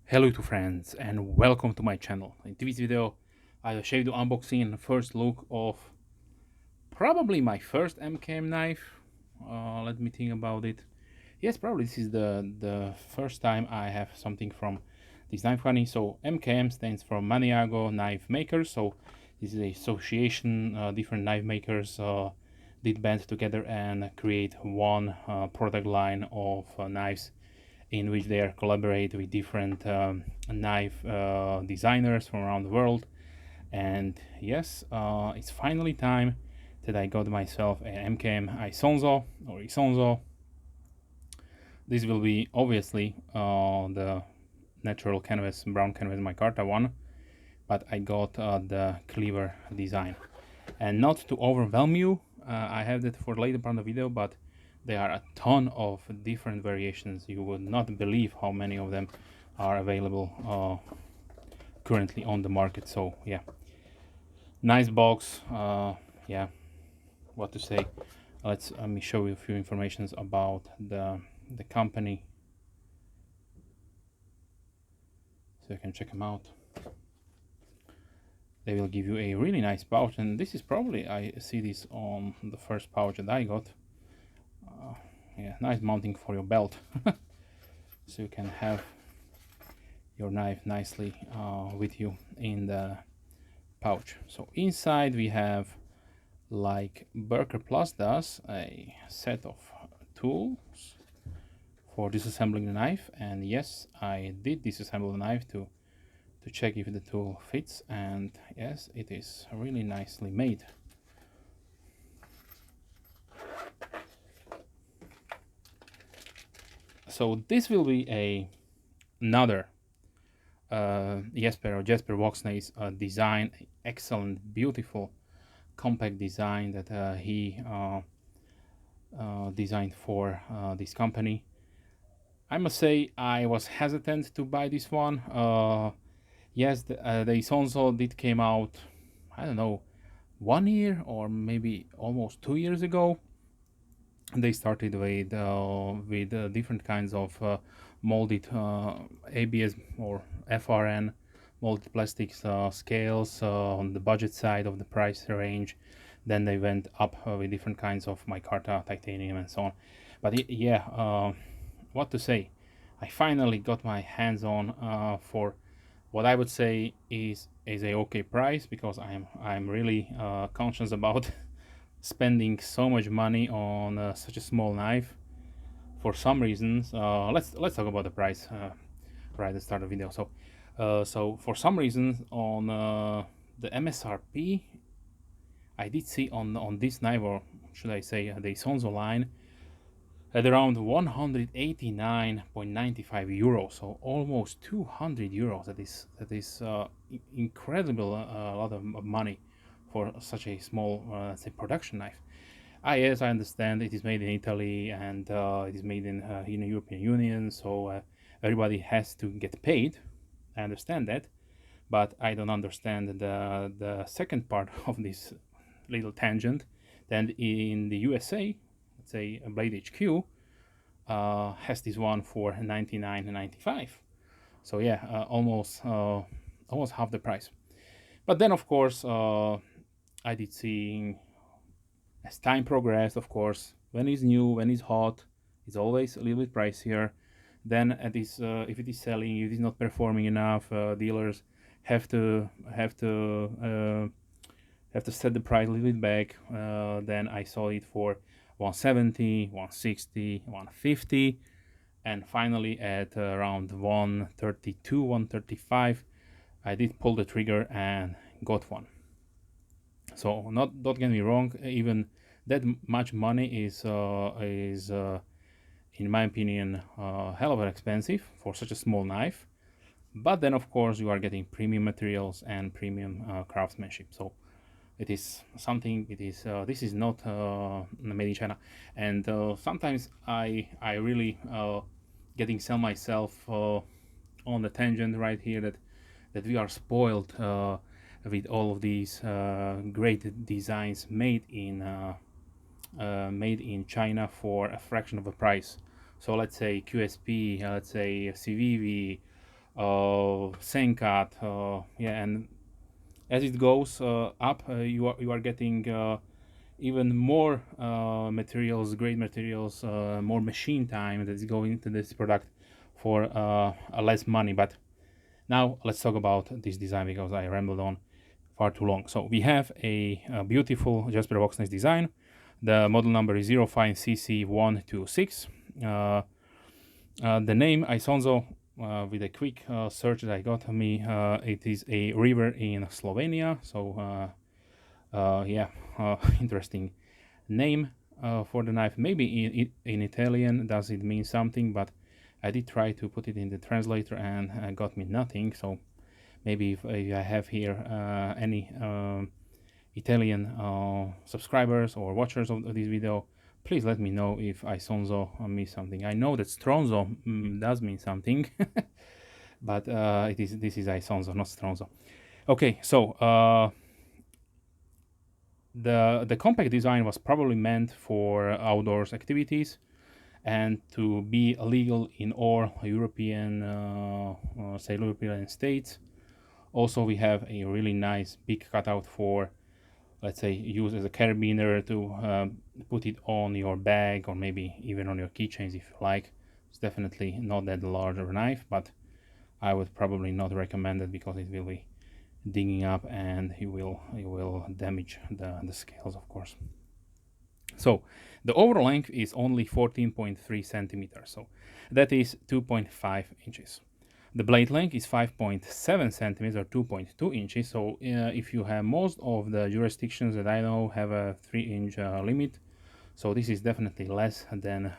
Hello to friends and welcome to my channel. In this video I will show you the unboxing and first look of probably my first MKM knife. Let me think about it. Yes, probably this is the first time I have something from this knife company. So MKM stands for Maniago Knife Makers. So this is a association, different knife makers did band together and create one product line of knives in which they are collaborate with different knife designers from around the world. And yes, it's finally time that I got myself an MKM Isonzo or Isonzo. This will be obviously the natural canvas, brown canvas Micarta one, but I got the Cleaver design. And not to overwhelm you, I have that for later part of the video, but there are a ton of different variations. You would not believe how many of them are available currently on the market. So yeah, nice box. Yeah, what to say. Let me show you a few informations about the company, so you can check them out. They will give you a really nice pouch, and this is probably, I see this on the first pouch that I got. Yeah, nice mounting for your belt. So you can have your knife nicely with you in the pouch. So inside we have, like Berker Plus does, a set of tools for disassembling the knife. And yes, I did disassemble the knife to check if the tool fits, and yes, it is really nicely made. So this will be another Jesper Voxnaes design, excellent, beautiful, compact design that he designed for this company. I must say I was hesitant to buy this one. Yes, the Isonzo did came out, I don't know, 1 year or maybe almost 2 years ago. They started with different kinds of molded ABS or FRN molded plastics scales on the budget side of the price range. Then they went up with different kinds of micarta, titanium, and so on. But yeah, what to say? I finally got my hands on for what I would say is a okay price, because I'm really conscious about spending so much money on such a small knife for some reasons. Let's talk about the price right at the start of the video. So for some reasons on the MSRP, I did see on this knife, or should I say the Isonzo line, at around 189.95 euros, so almost 200 euros. That is incredible, a lot of money for such a small, say, production knife. Yes, I understand it is made in Italy, and it is made in the European Union, so everybody has to get paid. I understand that, but I don't understand the second part of this little tangent. Then in the USA, let's say Blade HQ has this one for 99.95. So yeah, almost half the price. But then of course I did see, as time progressed, of course, when it's new, when it's hot, it's always a little bit pricier. Then if it is selling, if it is not performing enough, dealers have to set the price a little bit back. Then I saw it for 170, 160, 150, and finally at around 132, 135, I did pull the trigger and got one. So don't get me wrong, even that much money is in my opinion hell of expensive for such a small knife. But then of course you are getting premium materials and premium craftsmanship. So it is something, this is not made in China. And sometimes I really getting sell myself on the tangent right here, that we are spoiled with all of these great designs made in China for a fraction of the price. So let's say QSP, let's say CVV, sand cut, yeah, and as it goes up, you are getting even more materials, great materials, more machine time that is going into this product for less money. But now let's talk about this design, because I rambled on far too long. So we have a beautiful Jesper Voxnaes design. The model number is 05CC126. The name Isonzo, with a quick search that I got me, it is a river in Slovenia. So yeah, interesting name for the knife. Maybe in Italian does it mean something, but I did try to put it in the translator and got me nothing. So maybe if I have here any Italian subscribers or watchers of this video, please let me know if Isonzo means something. I know that Stronzo does mean something, but this is Isonzo, not Stronzo. Okay, so the compact design was probably meant for outdoors activities and to be legal in all European, say European states. Also, we have a really nice big cutout for, let's say, use as a carabiner to put it on your bag or maybe even on your keychains if you like. It's definitely not that large of a knife, but I would probably not recommend it because it will be digging up and you will damage the scales, of course. So the overall length is only 14.3 centimeters, so that is 2.5 inches. The blade length is 5.7 centimeters or 2.2 inches. So if you have, most of the jurisdictions that I know have a 3-inch limit, so this is definitely less than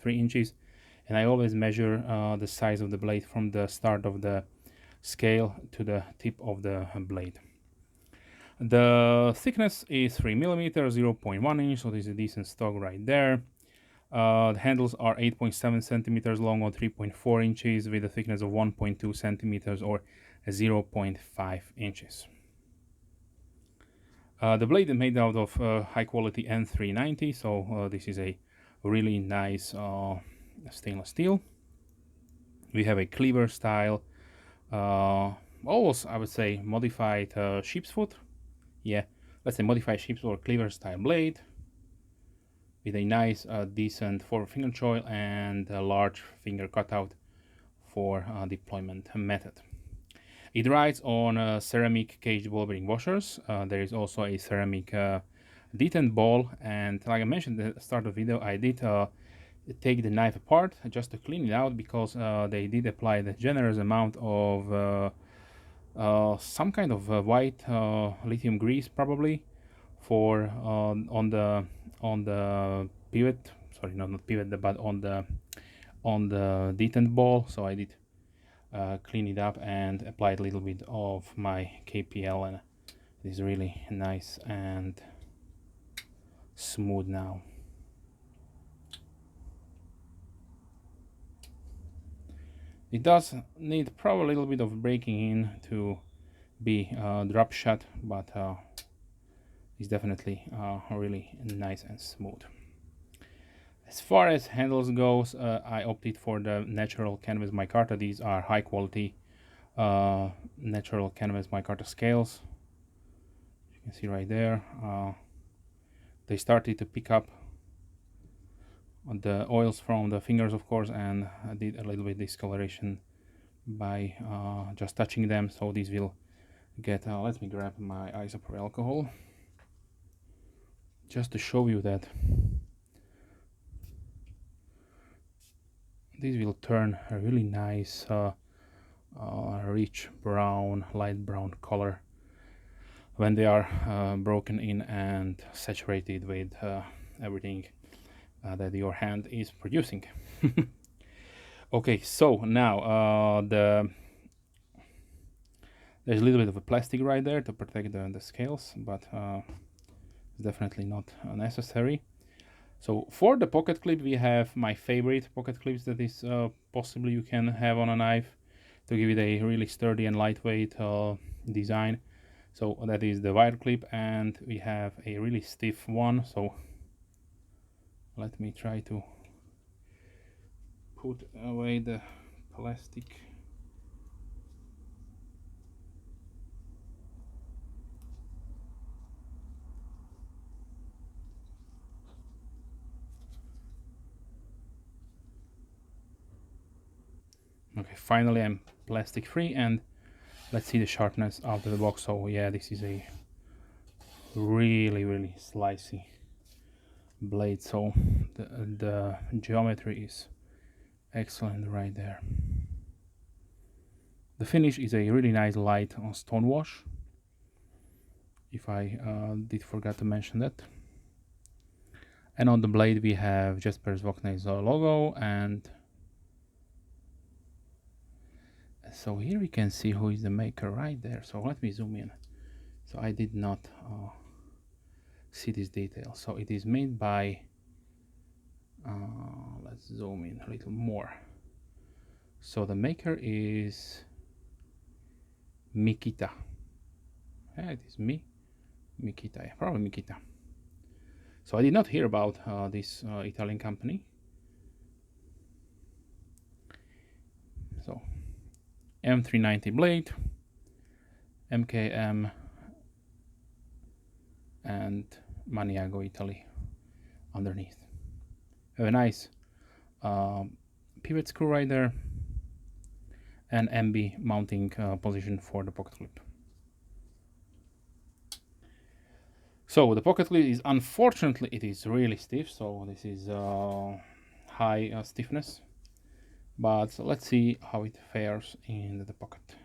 3 inches. And I always measure the size of the blade from the start of the scale to the tip of the blade. The thickness is 3 millimeters, 0.1 inch, so this is a decent stock right there. The handles are 8.7 centimeters long or 3.4 inches with a thickness of 1.2 centimeters or 0.5 inches. The blade is made out of high quality N390, so this is a really nice stainless steel. We have a cleaver style, almost I would say modified sheepsfoot. Yeah, let's say modified sheepsfoot or cleaver style blade with a nice decent 4-finger choil and a large finger cutout for deployment method. It rides on ceramic caged ball bearing washers. There is also a ceramic detent ball, and like I mentioned at the start of the video, I did take the knife apart just to clean it out because they did apply the generous amount of some kind of white lithium grease, probably for on the pivot. Sorry, no, not pivot, but on the detent ball. So I did clean it up and applied a little bit of my KPL, and it is really nice and smooth now. It does need probably a little bit of breaking in to be drop shot, but it's definitely really nice and smooth. As far as handles goes, I opted for the natural canvas micarta. These are high quality natural canvas micarta scales. You can see right there. They started to pick up on the oils from the fingers, of course, and I did a little bit discoloration by just touching them. So these will get. Let me grab my isopropyl alcohol just to show you that these will turn a really nice rich brown, light brown color when they are broken in and saturated with everything that your hand is producing. Okay, so now there's a little bit of a plastic right there to protect the scales, but it's definitely not necessary. So for the pocket clip, we have my favorite pocket clips that is possibly you can have on a knife to give it a really sturdy and lightweight design. So that is the wire clip, and we have a really stiff one. So let me try to put away the plastic. Okay, finally I'm plastic free, and let's see the sharpness out of the box. So yeah, this is a really slicey blade, so the geometry is excellent right there. The finish is a really nice light on Stonewash, if I did forget to mention that. And on the blade we have Jesper's Voxnaes logo, and so here we can see who is the maker right there. So let me zoom in. So I did not see this detail. So it is made by, let's zoom in a little more. So the maker is Mikita. Yeah, it is Mikita, yeah, probably Mikita. So I did not hear about this Italian company. So M390 blade, MKM and Maniago Italy underneath. Have a nice pivot screw right there, and MB mounting position for the pocket clip. So the pocket clip is, unfortunately, it is really stiff. So this is high stiffness, but let's see how it fares in the pocket.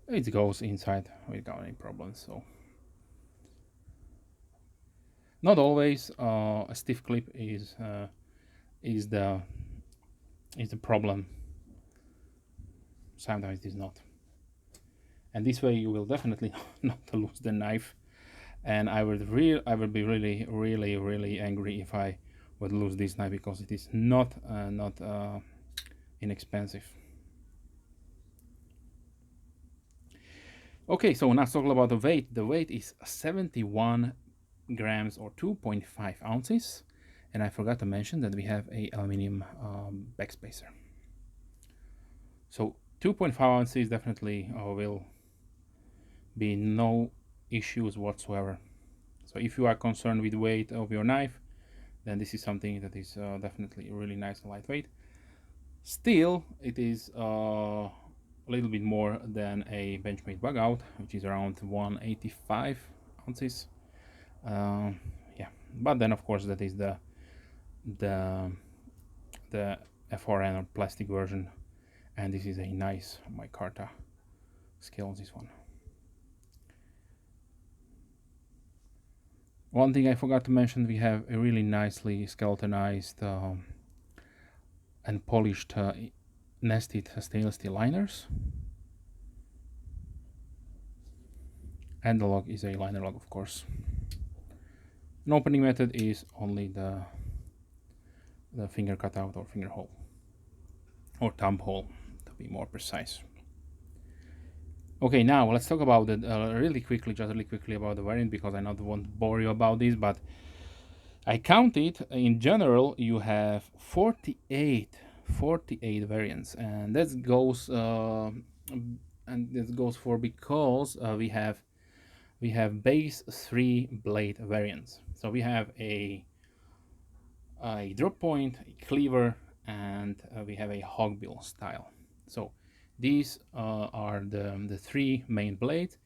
It goes inside without any problems. So not always a stiff clip is the problem. Sometimes it is not. And this way you will definitely not lose the knife. And I would be really angry if I would lose this knife, because it is not inexpensive. Okay, so now let's talk about the weight. The weight is 71 grams or 2.5 ounces. And I forgot to mention that we have a aluminum backspacer. So 2.5 ounces definitely will be no issues whatsoever. So if you are concerned with the weight of your knife, then this is something that is definitely really nice and lightweight. Still, it is a little bit more than a Benchmade bug out, which is around 185 ounces. Yeah, but then of course that is the FRN or plastic version, and this is a nice Micarta scale on this one. One thing I forgot to mention, we have a really nicely skeletonized and polished nested stainless steel liners. And the log is a liner log, of course. An opening method is only the finger cutout or finger hole, or thumb hole to be more precise. Okay, now let's talk about it really quickly about the variant, because I not want to bore you about this, but I counted in general you have 48 variants, and that goes for because we have base 3 blade variants. So we have a drop point, a cleaver, and we have a hogbill style. So these are the 3 main blades,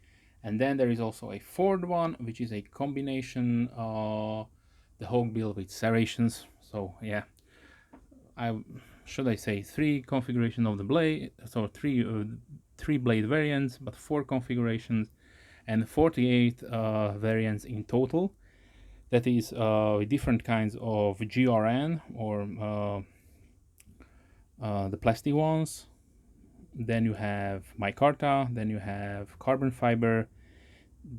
and then there is also a fourth one, which is a combination the hogbill with serrations. So yeah, should I say 3 configuration of the blade, so 3 blade variants, but 4 configurations, and 48 variants in total. That is different kinds of GRN, or the plastic ones. Then you have Micarta, then you have carbon fiber,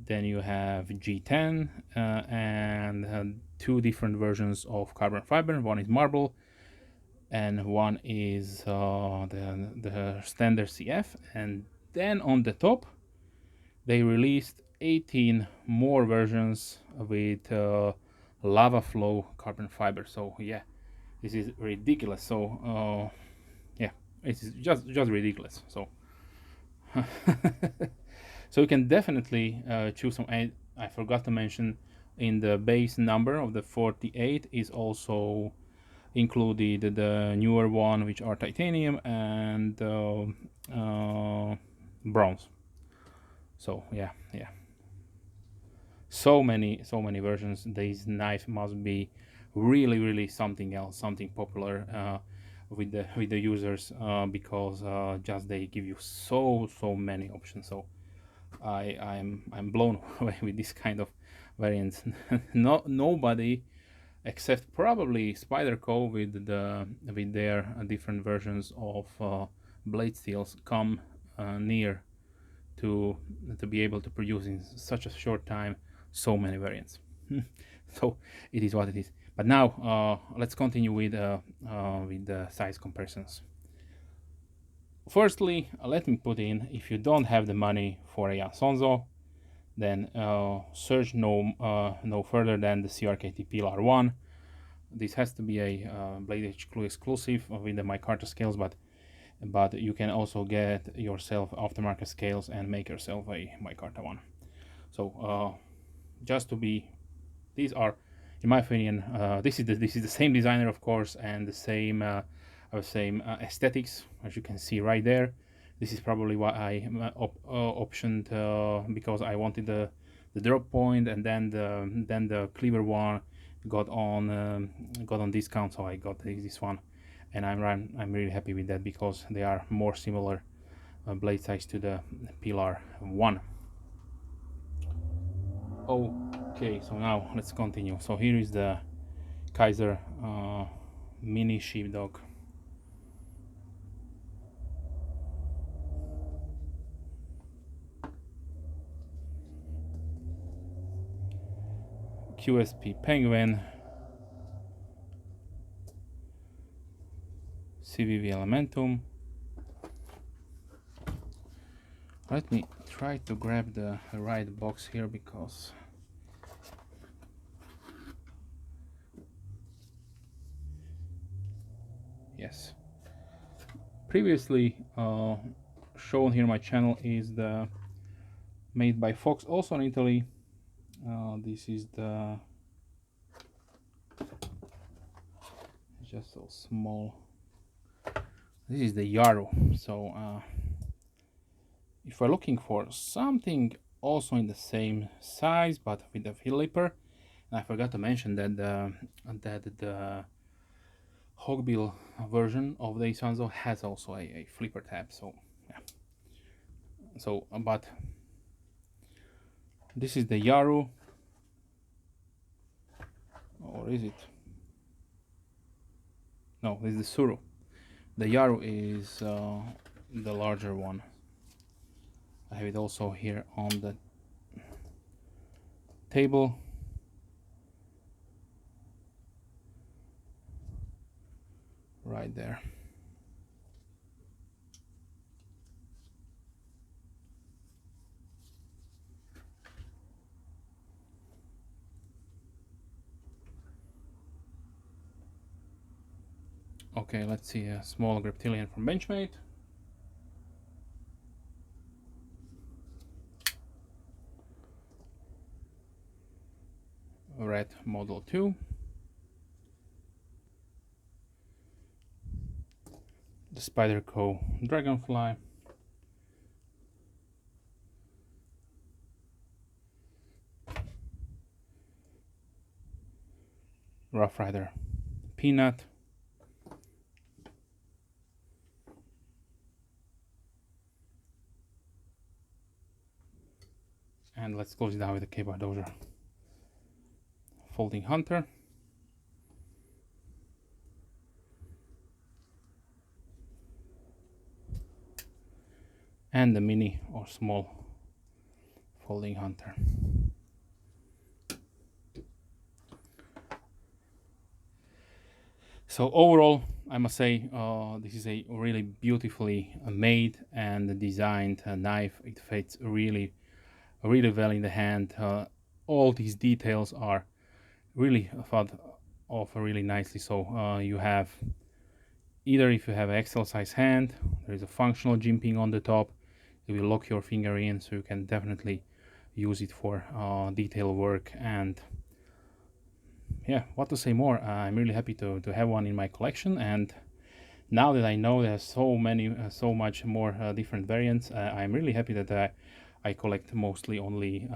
then you have G10, and 2 different versions of carbon fiber. One is marble, and one is the standard CF. And then on the top, they released 18 more versions with lava flow carbon fiber. So yeah, this is ridiculous. So yeah, it's just ridiculous. So so you can definitely choose some. I forgot to mention, in the base number of the 48 is also included the newer one, which are titanium and bronze. So yeah, so many versions. This knife must be really something else, something popular with the users, because just they give you so many options. So I'm blown away with this kind of variants. Nobody except probably Spyderco with their different versions of blade steels come near to be able to produce in such a short time so many variants. So it is what it is. But now let's continue with the size comparisons. Firstly, let me put in, if you don't have the money for a Isonzo, then search no further than the CRKT Pilar 1. This has to be a Blade HQ exclusive with the Micarta scales, but you can also get yourself aftermarket scales and make yourself a Micarta one. So just to be, these are, in my opinion, this is the same designer, of course, and the same aesthetics, as you can see right there. This is probably why I optioned, because I wanted the drop point, and then the Cleaver one got on discount, so I got this one, and I'm really happy with that because they are more similar blade size to the Pilar 1. Okay, so now let's continue. So here is the Kaiser mini sheepdog. QSP Penguin, CVV Elementum. Let me try to grab the right box here, because yes, previously shown here on my channel is the made by Fox, also in Italy. This is the, just so small, this is the Yaru. So if we're looking for something also in the same size but with a flipper, and I forgot to mention that the Hogbill version of the Isonzo has also a flipper tab. So yeah, so but this is the Yaru, or is it? No, this is the Suru. The Yaru is the larger one. I have it also here on the table. Right there. Okay, let's see a small Reptilian from Benchmade. Red Model 2. The Spyderco Dragonfly. Rough Rider Peanut. And let's close it down with the K-Bar Dozer Folding Hunter. And the mini or small Folding Hunter. So overall, I must say this is a really beautifully made and designed knife. It fits really well in the hand. All these details are really thought of really nicely. So you have, either if you have an XL size hand, there is a functional jimping on the top. It will lock your finger in, so you can definitely use it for detail work. And yeah, what to say more? I'm really happy to have one in my collection, and now that I know there's so many, so much more different variants, I'm really happy that I collect mostly only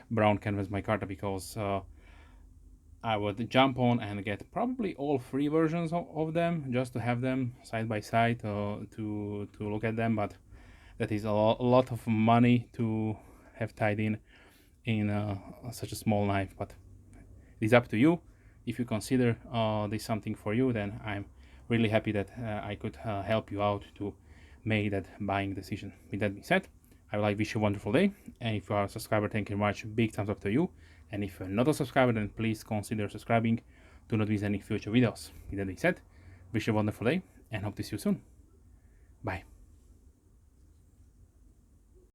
brown canvas Micarta, because I would jump on and get probably all three versions of them just to have them side by side to look at them, but that is a lot of money to have tied in such a small knife. But it's up to you. If you consider this something for you, then I'm really happy that I could help you out to make that buying decision. With that being said, I would like to wish you a wonderful day, and if you are a subscriber, thank you very much, big thumbs up to you, and if you're not a subscriber, then please consider subscribing to not miss any future videos. With that being said, wish you a wonderful day, and hope to see you soon. Bye.